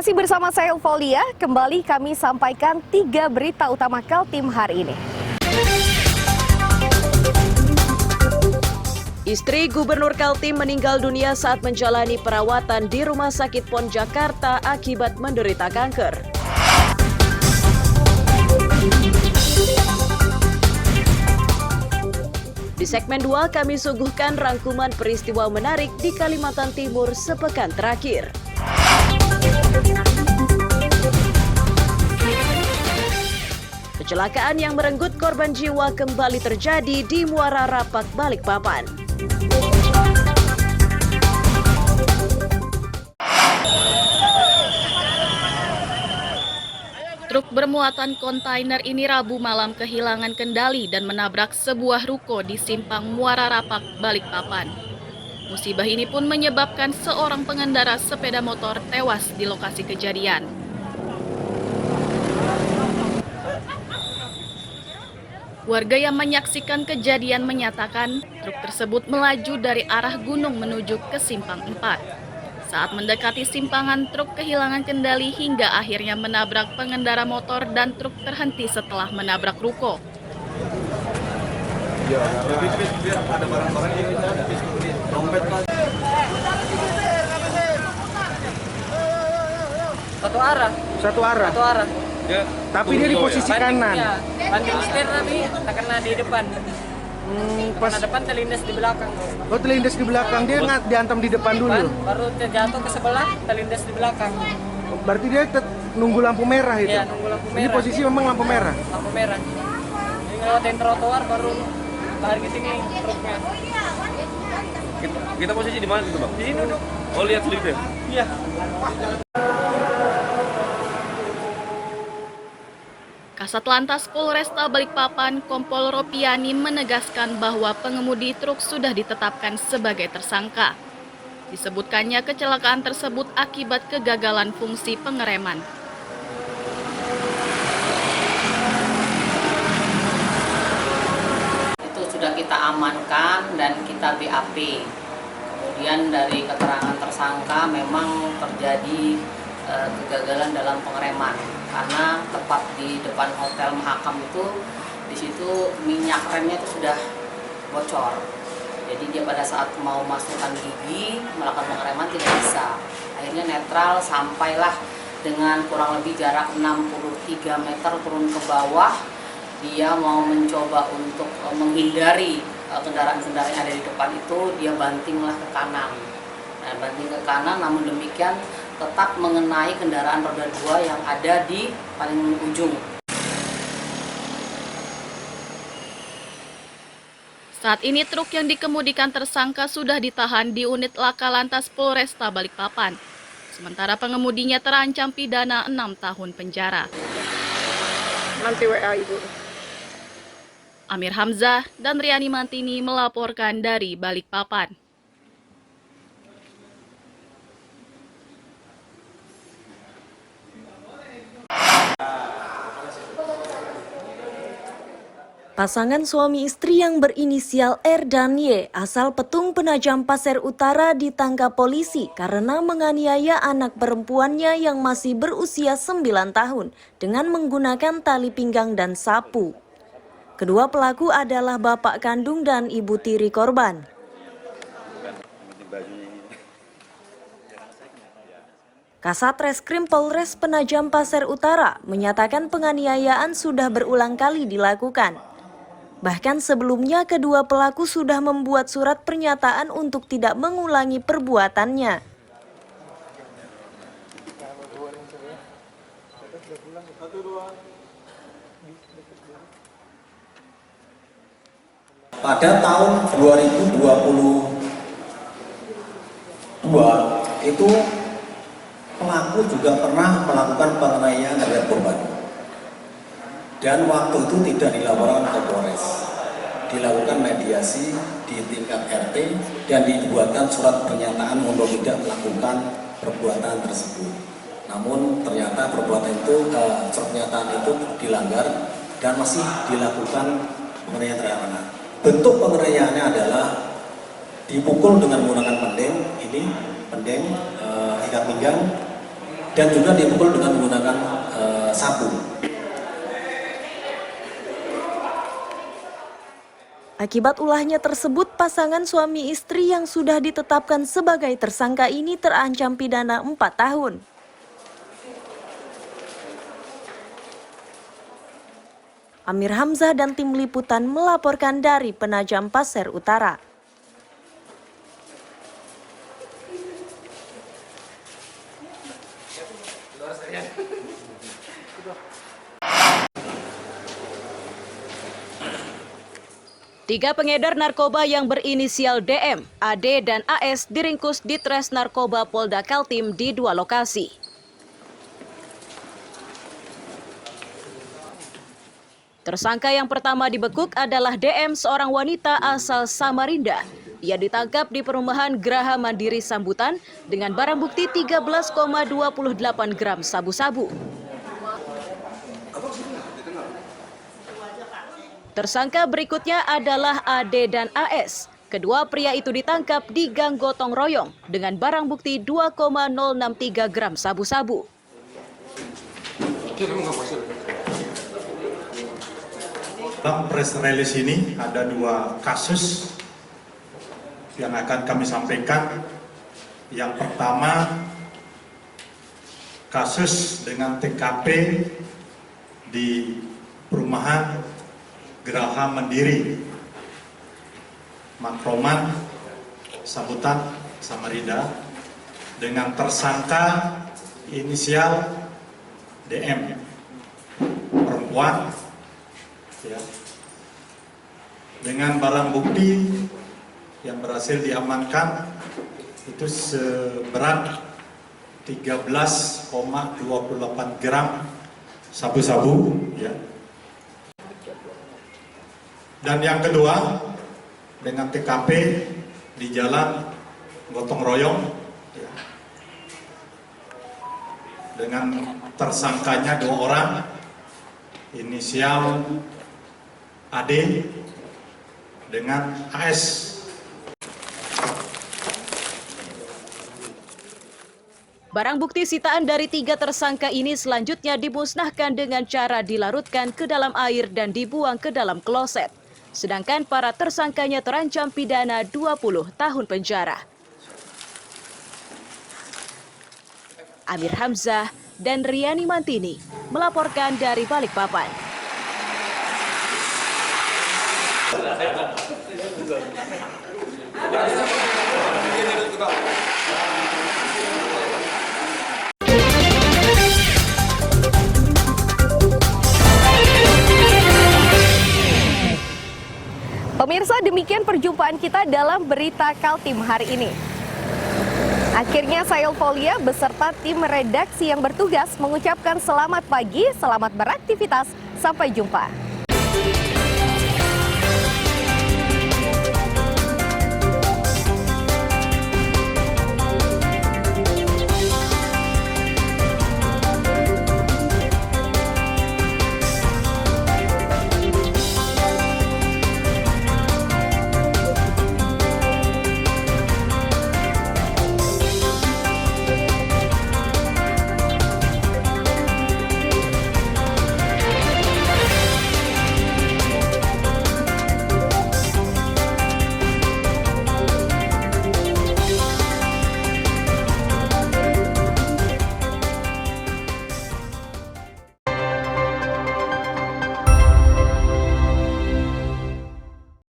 Masih bersama saya Ulfolia, kembali kami sampaikan 3 berita utama Kaltim hari ini. Istri Gubernur Kaltim meninggal dunia saat menjalani perawatan di Rumah Sakit PON Jakarta akibat menderita kanker. Di segmen 2 kami suguhkan rangkuman peristiwa menarik di Kalimantan Timur sepekan terakhir. Kecelakaan yang merenggut korban jiwa kembali terjadi di Muara Rapak, Balikpapan. Truk bermuatan kontainer ini Rabu malam kehilangan kendali dan menabrak sebuah ruko di Simpang Muara Rapak, Balikpapan. Musibah ini pun menyebabkan seorang pengendara sepeda motor tewas di lokasi kejadian. Warga yang menyaksikan kejadian menyatakan truk tersebut melaju dari arah gunung menuju ke Simpang 4. Saat mendekati simpangan, truk kehilangan kendali hingga akhirnya menabrak pengendara motor dan truk terhenti setelah menabrak ruko. Satu arah. Satu arah. Satu arah. Tapi dia di posisi kanan. Ya, banting setir tapi tak kena di depan. Pas Kena depan terlindas di belakang. oh terlindas di belakang, dia nggak dihantam di depan dulu. Baru terjatuh ke sebelah, terlindas di belakang. Berarti dia nunggu lampu merah itu. Iya, nunggu lampu merah. Ini posisi memang lampu merah. Lampu merah. Jadi ngelewatin trotoar baru lari ke sini truknya. Kita posisi di mana itu, Bang? Di sini duduk. Oh, lihat selipnya. Iya. Kasat Lantas Polresta Balikpapan Kompol Ropiani menegaskan bahwa pengemudi truk sudah ditetapkan sebagai tersangka. Disebutkannya kecelakaan tersebut akibat kegagalan fungsi pengereman. Itu sudah kita amankan dan kita BAP. Kemudian dari keterangan tersangka memang terjadi kegagalan dalam pengereman karena tepat di depan Hotel Mahakam itu di situ minyak remnya itu sudah bocor. Jadi dia pada saat mau masukkan gigi melakukan pengereman tidak bisa. Akhirnya netral sampailah dengan kurang lebih jarak 63 meter turun ke bawah. Dia mau mencoba untuk menghindari kendaraan-kendaraan yang ada di depan itu, dia bantinglah ke kanan. Nah, banting ke kanan namun demikian tetap mengenai kendaraan roda 2 yang ada di paling ujung. Saat ini truk yang dikemudikan tersangka sudah ditahan di unit Laka Lantas Polresta Balikpapan. Sementara pengemudinya terancam pidana 6 tahun penjara. Nanti WA Ibu. Amir Hamzah dan Riani Mantini melaporkan dari Balikpapan. Pasangan suami istri yang berinisial R dan Y asal Petung Penajam Pasir Utara ditangkap polisi karena menganiaya anak perempuannya yang masih berusia 9 tahun dengan menggunakan tali pinggang dan sapu. Kedua pelaku adalah bapak kandung dan ibu tiri korban. Kasat Reskrim Polres Penajam Pasir Utara menyatakan penganiayaan sudah berulang kali dilakukan. Bahkan sebelumnya kedua pelaku sudah membuat surat pernyataan untuk tidak mengulangi perbuatannya. Pada tahun 2022 itu pelaku juga pernah melakukan penganiayaan terhadap korban. Dan waktu itu tidak dilaporkan ke Polres, dilakukan mediasi di tingkat RT dan dibuatkan surat pernyataan untuk tidak melakukan perbuatan tersebut. Namun ternyata perbuatan itu, surat pernyataan itu dilanggar dan masih dilakukan penganiayaan terhadap anak. Bentuk penganiayaannya adalah dipukul dengan menggunakan pendeng, ikat pinggang, dan juga dipukul dengan menggunakan sapu. Akibat ulahnya tersebut, pasangan suami istri yang sudah ditetapkan sebagai tersangka ini terancam pidana 4 tahun. Amir Hamzah dan tim liputan melaporkan dari Penajam Pasir Utara. Tiga pengedar narkoba yang berinisial DM, AD, dan AS diringkus di Tres Narkoba Polda Kaltim di 2 lokasi. Tersangka yang pertama dibekuk adalah DM, seorang wanita asal Samarinda. Ia ditangkap di perumahan Geraha Mandiri Sambutan dengan barang bukti 13,28 gram sabu-sabu. Tersangka berikutnya adalah AD dan AS. Kedua pria itu ditangkap di Gang Gotong Royong dengan barang bukti 2,063 gram sabu-sabu. Dalam press release ini ada 2 kasus yang akan kami sampaikan. Yang pertama, kasus dengan TKP di perumahan Geraha Mandiri, Makroman, Sambutan, Samarinda, dengan tersangka inisial DM, perempuan, ya, dengan barang bukti yang berhasil diamankan itu seberat 13,28 gram sabu-sabu, ya. Dan yang kedua, dengan TKP di Jalan Gotong Royong, ya, dengan tersangkanya 2 orang, inisial AD dengan AS. Barang bukti sitaan dari 3 tersangka ini selanjutnya dimusnahkan dengan cara dilarutkan ke dalam air dan dibuang ke dalam kloset. Sedangkan para tersangkanya terancam pidana 20 tahun penjara. Amir Hamzah dan Riani Mantini melaporkan dari Balikpapan. Pemirsa, demikian perjumpaan kita dalam Berita Kaltim hari ini. Akhirnya saya Eupholia beserta tim redaksi yang bertugas mengucapkan selamat pagi, selamat beraktivitas, sampai jumpa.